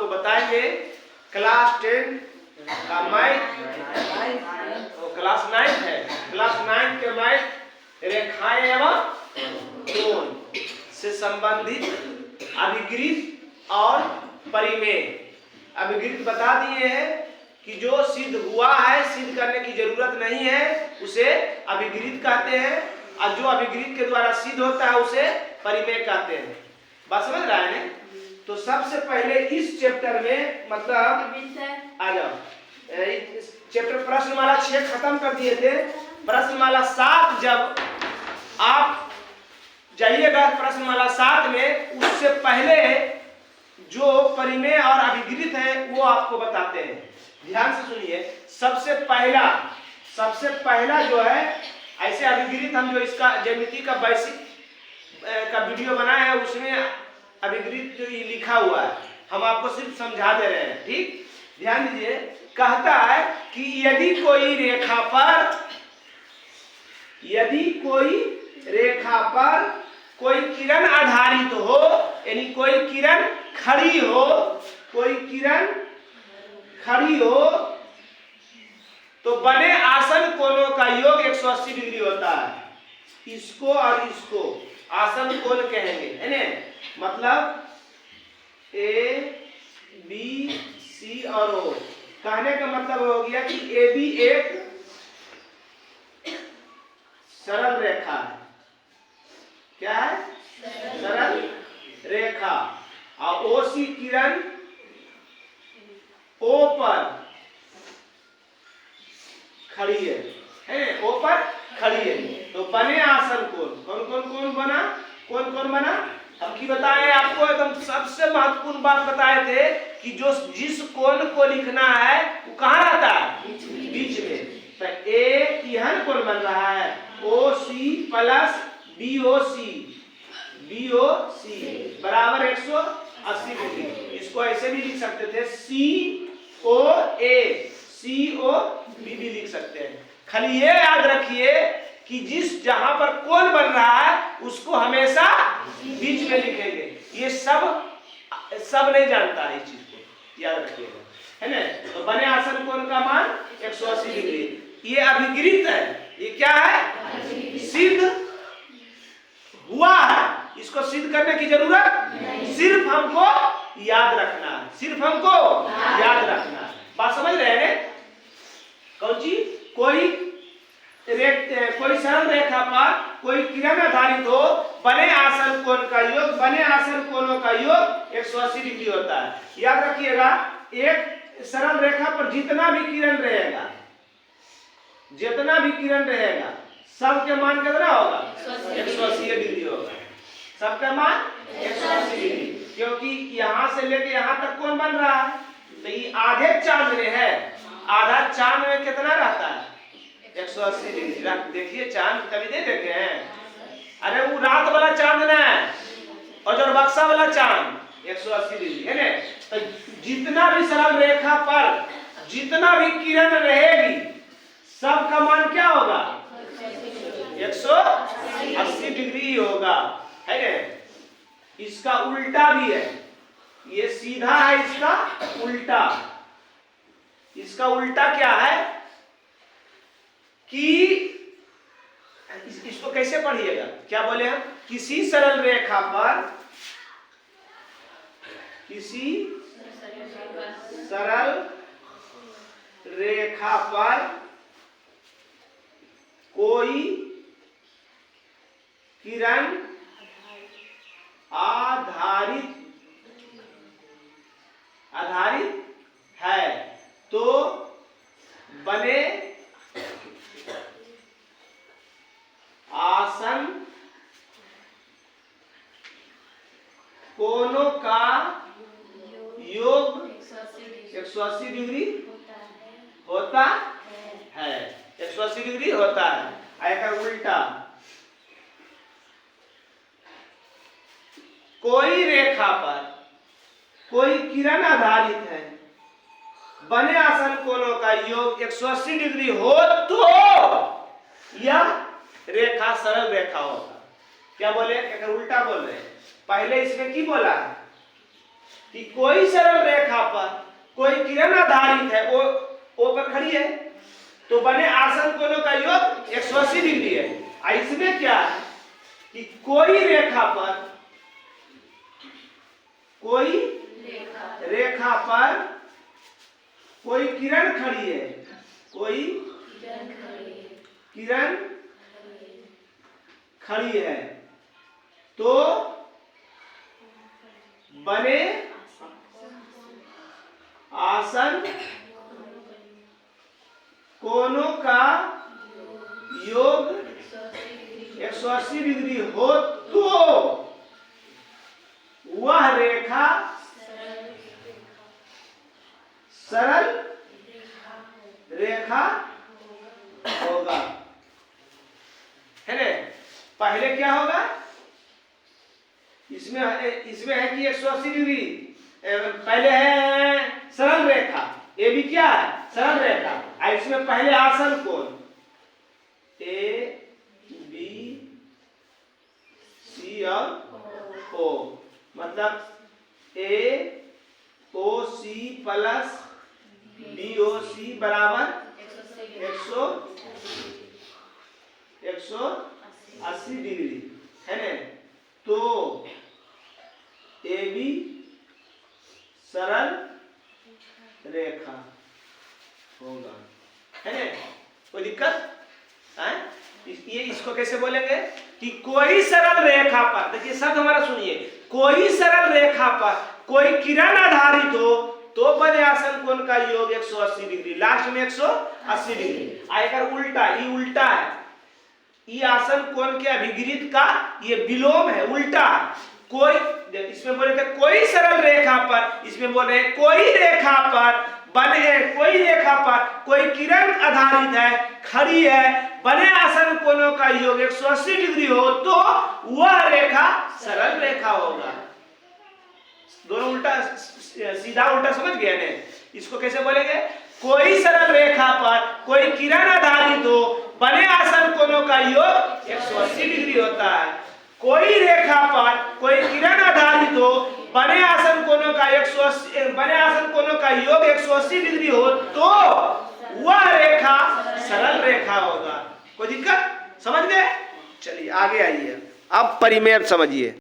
आपको बताएंगे क्लास 10 का मैथ, क्लास 9 है, क्लास 9 के मैथ रेखाएं एवं कोण से संबंधित अभिगृहित और परिमेय। अभिगृहित बता दिए हैं कि जो सिद्ध हुआ है, सिद्ध करने की जरूरत नहीं है, उसे अभिगृहित कहते हैं, और जो अभिगृहित के द्वारा सिद्ध होता है उसे परिमेय कहते हैं। बात समझ रहा है? तो सबसे पहले इस चैप्टर में मतलब आ जाओ, चैप्टर प्रश्नमाला 6 खत्म कर दिए थे। प्रश्नमाला 7 जब आप जाइएगा प्रश्नमाला 7 में, उससे पहले जो परिमेय और अभिगृहित है वो आपको बताते हैं। ध्यान से सुनिए। सबसे पहला जो है ऐसे अभिगृहित, हम जो इसका ज्यामिति का बेसिक का वीडियो बनाए हैं उसमें अभिगृहित जो ये लिखा हुआ है, हम आपको सिर्फ समझा दे रहे हैं। ठीक, ध्यान दीजिए। कहता है कि यदि कोई रेखा पर कोई किरण आधारित हो, यानी कोई किरण खड़ी हो, तो बने आसन कोणों का योग 180 डिग्री होता है। इसको और इसको आसन कोण कहेंगे, है ना? मतलब ए बी सी और ओ। कहने का मतलब हो गया कि ए बी एक सरल रेखा है। क्या है? सरल रेखा। और ओ सी किरण ओ पर खड़ी है, ओ पर खड़ी है, तो बने आसन कोण। कौन बना? हम की बताए आपको, एकदम सबसे महत्वपूर्ण बात बताए थे कि जो जिस कोण को लिखना है वो कहाँ रहता है? बीच में। तो ए यह कोण बन रहा है ओ सी प्लस बी ओ सी बराबर 180 डिग्री। इसको ऐसे भी लिख सकते थे सी ओ बी भी लिख सकते हैं। खाली ये याद रखिए कि जहां पर कोण बन रहा है उसको हमेशा बीच में लिखेंगे। ये सब नहीं जानता है, इस चीज को याद रखिएगा, है ना? तो बने आसन कोण का मान 180 डिग्री। ये अभिगृहित है। ये क्या है? सिद्ध हुआ है। इसको सिद्ध करने की जरूरत सिर्फ हमको याद रखना है। बात समझ रहे हैं? कौन चीज? कोई सरल रेखा पर कोई किरण आधारित हो, बने आसन कोण का योग, बने आसन कोणों का योग 180 डिग्री होता है। याद रखिएगा, एक सरल रेखा पर जितना भी किरण रहेगा सबके मान कितना होगा? 180 डिग्री होगा। सबका मान 180 डिग्री, क्योंकि यहाँ से लेके यहाँ तक कोण बन रहा है। तो ये आधे चांद में है, आधा चांद में कितना रहता है? 180 डिग्री। देखिए चांद कभी नहीं देखे हैं? अरे वो रात वाला चांद ना, और जो बक्सा वाला चांद 180 डिग्री है ना? तो जितना भी सरल रेखा पर जितना भी किरण रहेगी सबका मान क्या होगा? 180 डिग्री होगा, है ना? इसका उल्टा भी है। ये सीधा है, इसका उल्टा क्या है कि इसको कैसे पढ़िएगा? क्या बोले हम? किसी सरल रेखा पर कोई किरण आधारित है तो बने आसन कोणों का योग 180 डिग्री होता है। 180 डिग्री होता है। आएगा उल्टा। कोई रेखा पर कोई किरण आधारित है, बने आसन कोणों का योग 180 डिग्री हो तो यह रेखा सरल रेखा होगा। क्या बोले? उल्टा बोल रहे हैं। पहले इसमें की बोला है? कि कोई सरल रेखा पर कोई किरण आधारित है, ओ पर खड़ी है, तो बने आसन कोणों का योग 180 डिग्री है। इसमें क्या है कि कोई रेखा पर कोई किरण खड़ी है, कोई किरण खड़ी है, तो बने आसन कोणों का योग 180 डिग्री हो तो वह रेखा सरल रेखा होगा, है ना। पहले क्या होगा, इसमें है कि 180 डिग्री, पहले है सरल रेखा, ये भी क्या है सरल रेखा। इसमें पहले आसन कोण ए बी सी और ओ, मतलब ए ओ सी प्लस बी ओ सी बराबर 180 डिग्री, है ना। तो ए बी सरल रेखा होगा, है ना। कोई दिक्कत है? इसको कैसे बोलेंगे कि कोई सरल रेखा पर, देखिए शब्द हमारा सुनिए, कोई सरल रेखा पर कोई किरण आधारित हो तो बने आसन कोण का योग 180 डिग्री, लास्ट में 180 डिग्री। आएगा उल्टा, ये उल्टा है, ये आसन कोण के अभिगिरित का ये विलोम है, उल्टा। कोई, इसमें बोले थे कोई सरल रेखा पर, इसमें बोल रहे कोई रेखा पर बने, कोई रेखा पर कोई किरण आधारित है, खड़ी है, बने आसन कोणों का योग 180 डिग्री हो तो वह रेखा सरल रेखा होगा। दोनों उल्टा, सीधा उल्टा समझ गया ने। इसको कैसे बोलेंगे, कोई सरल रेखा पर कोई किरण आधारित हो, बने आसन कोणों का योग 180 डिग्री होता है। कोई रेखा पर कोई किरण आधारित हो, बने आसन कोणों का 180, बने आसन कोणों का योग 180 डिग्री हो तो वह रेखा सरल रेखा होगा। कोई दिक्कत, समझ गए? चलिए आगे आइए, अब परिमेय समझिए।